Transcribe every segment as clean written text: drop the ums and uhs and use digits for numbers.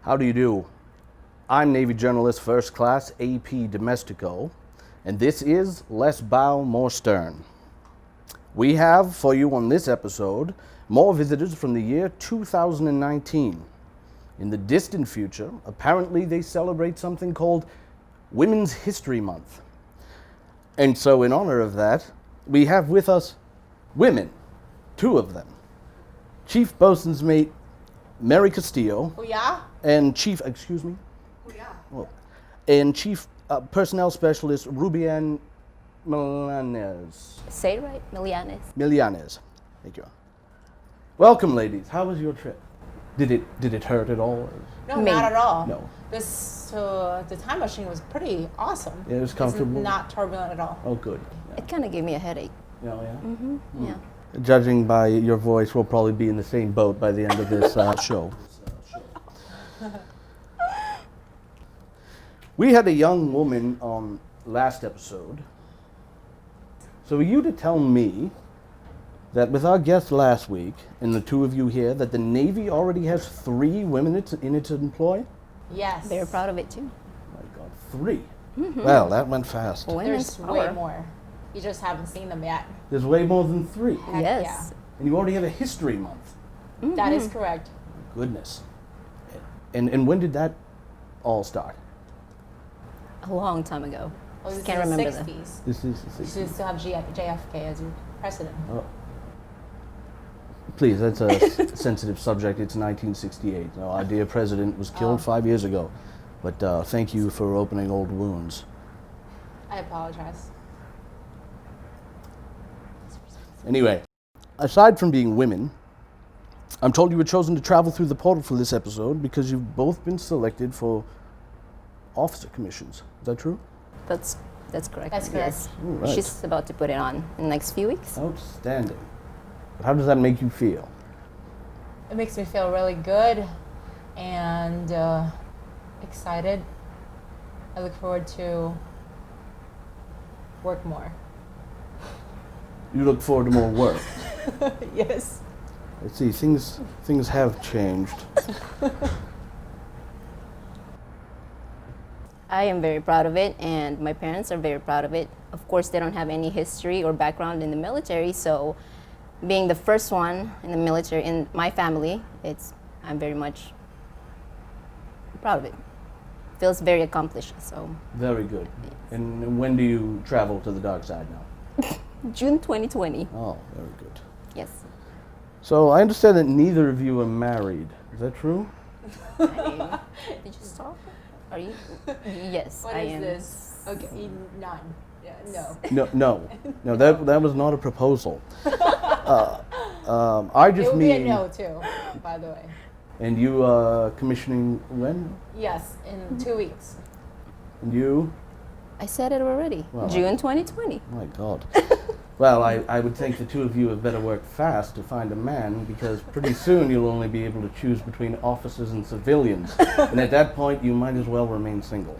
How do you do? I'm Navy Journalist First Class A.P. DiMestico, and this is Less Bow, More Stern. We have for you on this episode more visitors from the year 2019. In the distant future, apparently they celebrate something called Women's History Month. And so in honor of that, we have with us women, two of them. Chief Bosun's Mate Mary Castillo. Oh yeah? And Chief, excuse me? Oh yeah. Oh, and Chief Personnel Specialist Rubian Milanes. Say it right, Milanes. Thank you. Welcome, ladies. How was your trip? Did it hurt at all? No, not at all. No. The time machine was pretty awesome. Yeah, it was comfortable. It's not turbulent at all. Oh, good. It kind of gave me a headache. Oh, yeah? Mm-hmm. Yeah. Judging by your voice, we'll probably be in the same boat by the end of this show. We had a young woman on last episode. So are you to tell me that with our guest last week, and the two of you here, that the Navy already has 3 women in its employ? Yes. Very proud of it too. Oh my God, 3. Mm-hmm. Well, that went fast. There's way more. You just haven't seen them yet. There's way more than 3. Heck Yes. yeah. And you already have a history month. Mm-hmm. That is correct. Goodness. And when did that all start? A long time ago. Well, this Can't is the remember that. 60s. This is You still have JFK as your president. Oh. Please, that's a sensitive subject. It's 1968. No, our dear president was killed 5 years ago. But thank you for opening old wounds. I apologize. Anyway, aside from being women, I'm told you were chosen to travel through the portal for this episode because you've both been selected for officer commissions. Is that true? That's correct. That's correct. Yes. All right. She's about to put it on in the next few weeks. Outstanding. But how does that make you feel? It makes me feel really good and excited. I look forward to work more. You look forward to more work. Yes. I see, things have changed. I am very proud of it, and my parents are very proud of it. Of course, they don't have any history or background in the military, so being the first one in the military in my family, I'm very much proud of it. Feels very accomplished, so. Very good. And when do you travel to the dark side now? June 2020. Oh, very good. Yes. So I understand that neither of you are married. Is that true? Did you stop? Are you? Yes, What I is am. this? Okay, none. Yeah, no. No. That was not a proposal. I just It would mean. be a no too, by the way. And you commissioning when? Yes, in 2 weeks. And you? I said it already. Well, June 2020. Oh my God. Well, I would think the two of you have better work fast to find a man, because pretty soon you'll only be able to choose between officers and civilians. And at that point, you might as well remain single.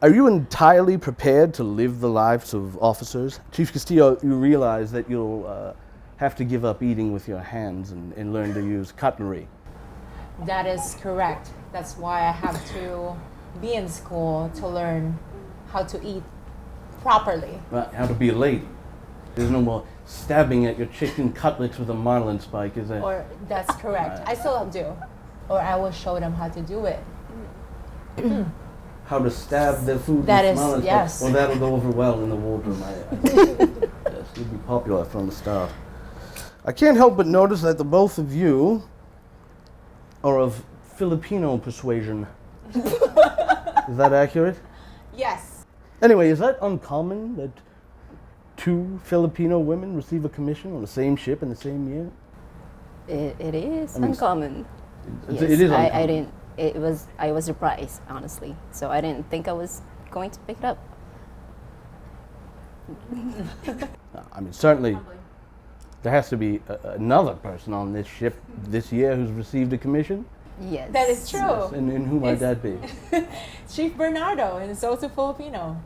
Are you entirely prepared to live the lives of officers? Chief Castillo, you realize that you'll have to give up eating with your hands and learn to use cutlery. That is correct. That's why I have to be in school to learn how to eat properly. How to be a lady. There's no more stabbing at your chicken cutlets with a marlin spike, is there? Or that's correct. I still do. Or I will show them how to do it. How to stab the food That with is- marlin yes. spike. Well, that'll go over well in the wardroom. Yes, you'd be popular from the start. I can't help but notice that the both of you are of Filipino persuasion. Is that accurate? Yes. Anyway, is that uncommon that 2 Filipino women receive a commission on the same ship in the same year? It is I mean, uncommon. It Yes, is uncommon. I didn't. I was surprised, honestly. So I didn't think I was going to pick it up. I mean, certainly there has to be another person on this ship this year who's received a commission. Yes. That is true. Yes, and who might that be? Chief Bernardo, and it's also Filipino.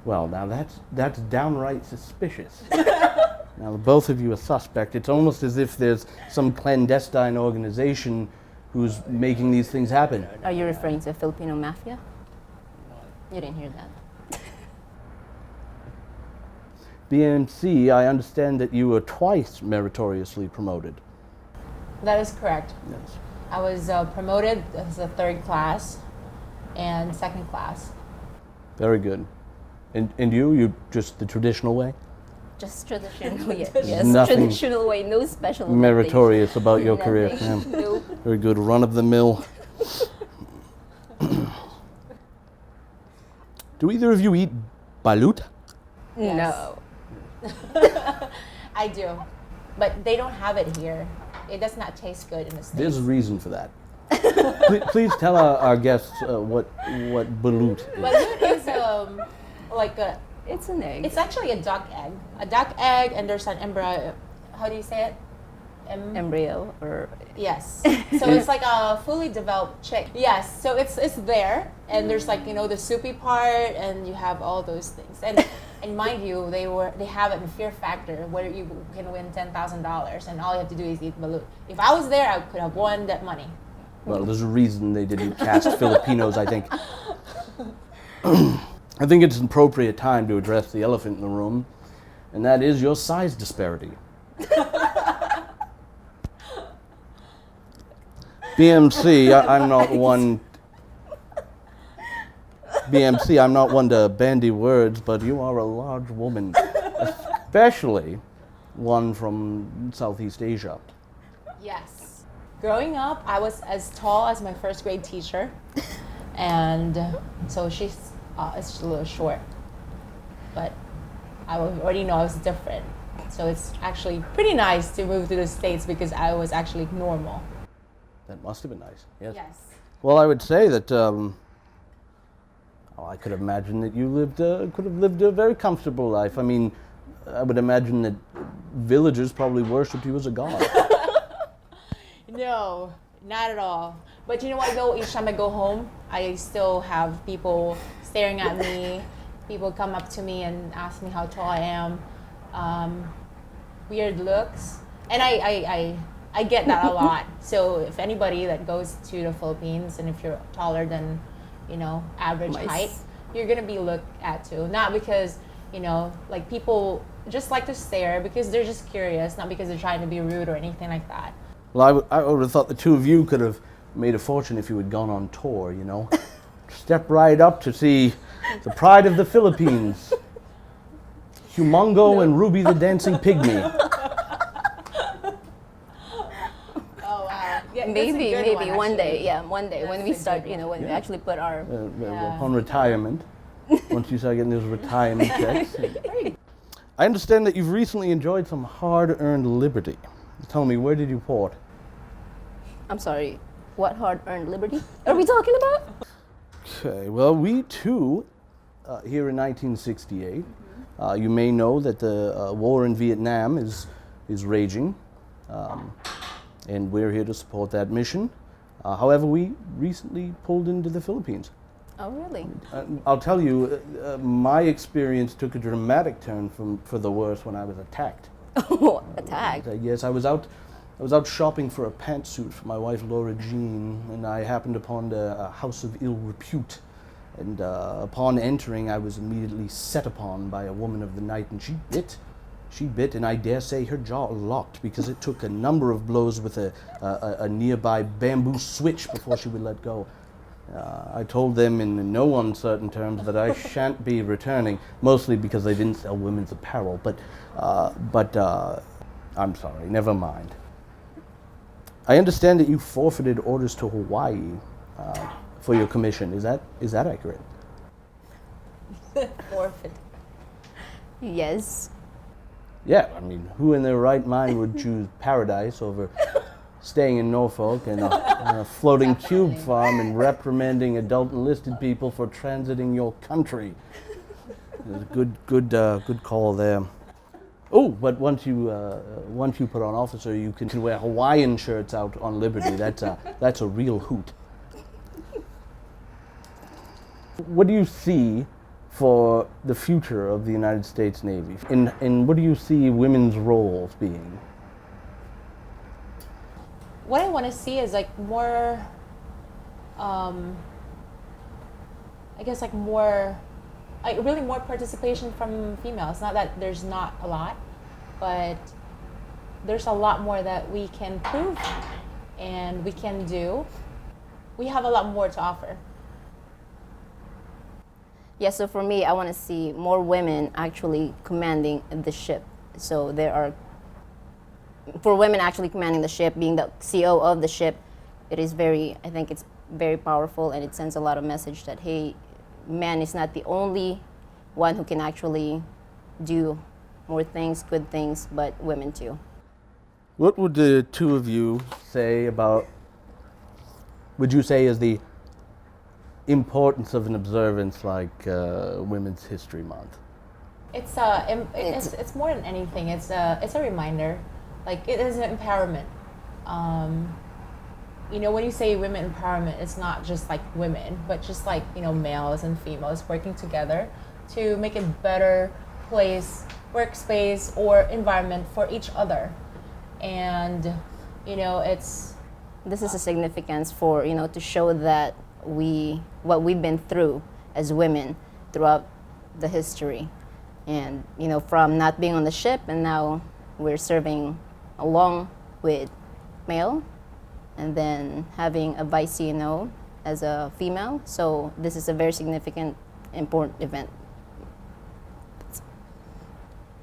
Well, now that's downright suspicious. Now, both of you are suspect. It's almost as if there's some clandestine organization who's making these things happen. Are you referring to Filipino mafia? You didn't hear that. BMC, I understand that you were twice meritoriously promoted. That is correct. Yes. I was promoted as a third class and second class. Very good. And you just the traditional way? Just traditional, yes. Nothing Traditional way, no special meritorious about your career. Nothing. Yeah. Nope. Very good. Run of the mill. Do either of you eat balut? Yes. No. I do, but they don't have it here. It does not taste good in the States. There's a reason for that. Please tell our guests what balut is. Balut is like a. It's an egg. It's actually a duck egg. A duck egg, and there's an embryo. How do you say it? Embryo or Yes. So it's like a fully developed chick. Yes. So it's there, and there's like the soupy part, and you have all those things. And mind you, they have it in Fear Factor where you can win $10,000, and all you have to do is eat balut. If I was there, I could have won that money. Well, there's a reason they didn't cast Filipinos, I think. I think it's an appropriate time to address the elephant in the room, and that is your size disparity. BMC, I'm not one. BMC, I'm not one to bandy words, but you are a large woman, especially one from Southeast Asia. Yes. Growing up, I was as tall as my first grade teacher, and so she's it's a little short. But I already know I was different, so it's actually pretty nice to move to the States because I was actually normal. That must have been nice. Yes. Yes. Well, I would say that. I could imagine that you could have lived a very comfortable life. I mean, I would imagine that villagers probably worshipped you as a god. No, not at all. But you know what though? Each time I go home, I still have people staring at me. People come up to me and ask me how tall I am. Weird looks. And I get that a lot. So if anybody that goes to the Philippines and if you're taller than average height, you're gonna be looked at too. Not because, like people just like to stare because they're just curious, not because they're trying to be rude or anything like that. Well, I would have thought the two of you could have made a fortune if you had gone on tour, Step right up to see the pride of the Philippines, Humongo and Ruby the Dancing Pygmy. Yeah, maybe one day. Yeah, one day That's when we a start, good when we actually put our. Upon retirement, once you start getting those retirement checks. I understand that you've recently enjoyed some hard-earned liberty. Tell me, where did you port? I'm sorry. What hard-earned liberty are we talking about? Okay, well, we too, here in 1968, you may know that the war in Vietnam is raging, and we're here to support that mission. However, we recently pulled into the Philippines. Oh, really? I'll tell you, my experience took a dramatic turn for the worse when I was attacked. Oh, attacked? Yes, I was out shopping for a pantsuit for my wife Laura Jean, and I happened upon a house of ill repute. And upon entering, I was immediately set upon by a woman of the night, and she bit, and I dare say her jaw locked because it took a number of blows with a nearby bamboo switch before she would let go. I told them in no uncertain terms that I shan't be returning, mostly because they didn't sell women's apparel, but I'm sorry, never mind. I understand that you forfeited orders to Hawaii for your commission. Is that accurate? Forfeit. Yes. Yeah, I mean, who in their right mind would choose paradise over staying in Norfolk and a floating cube farm and reprimanding adult enlisted people for transiting your country? It was a good call there. Oh, but once you put on officer, you can wear Hawaiian shirts out on liberty. That's a real hoot. What do you see for the future of the United States Navy? And what do you see women's roles being? what I want to see is like more, I guess like more, like really more participation from females. Not that there's not a lot, but there's a lot more that we can prove and we can do. We have a lot more to offer. Yeah, so for me, I want to see more women actually commanding the ship. So there are, for women actually commanding the ship, being the CO of the ship, it is very, I think it's very powerful, and it sends a lot of message that, hey, man is not the only one who can actually do more things, good things, but women too. What would the two of you say about, would you say is the importance of an observance like Women's History Month? It's more than anything. It's a reminder. Like, it is an empowerment. You know, when you say women empowerment, it's not just like women, but just like, you know, males and females working together to make a better place, workspace, or environment for each other. And, you know, this is a significance for, you know, to show that what we've been through as women throughout the history. And, you know, from not being on the ship, and now we're serving along with male, and then having a vice CNO as a female. So this is a very significant, important event.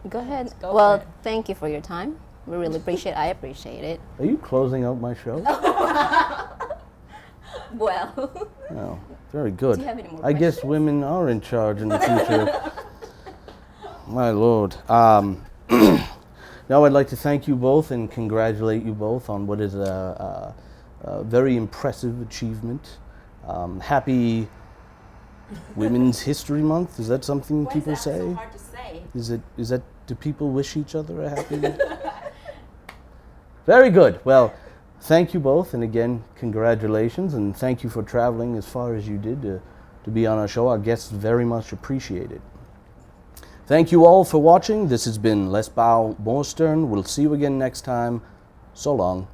Go ahead. Well, thank you for your time. We really appreciate it. I appreciate it. Are you closing out my show? Well. Oh, very good. Do you have any more I guess questions? women are in charge in the future. My Lord. Now I'd like to thank you both and congratulate you both on what is a very impressive achievement. Happy Women's History Month. Is that something people say? So hard to say. Is that, do people wish each other a happy? Very good. Well, thank you both, and again, congratulations, and thank you for traveling as far as you did to be on our show. Our guests very much appreciate it. Thank you all for watching. This has been Less Bow, More Stern. We'll see you again next time. So long.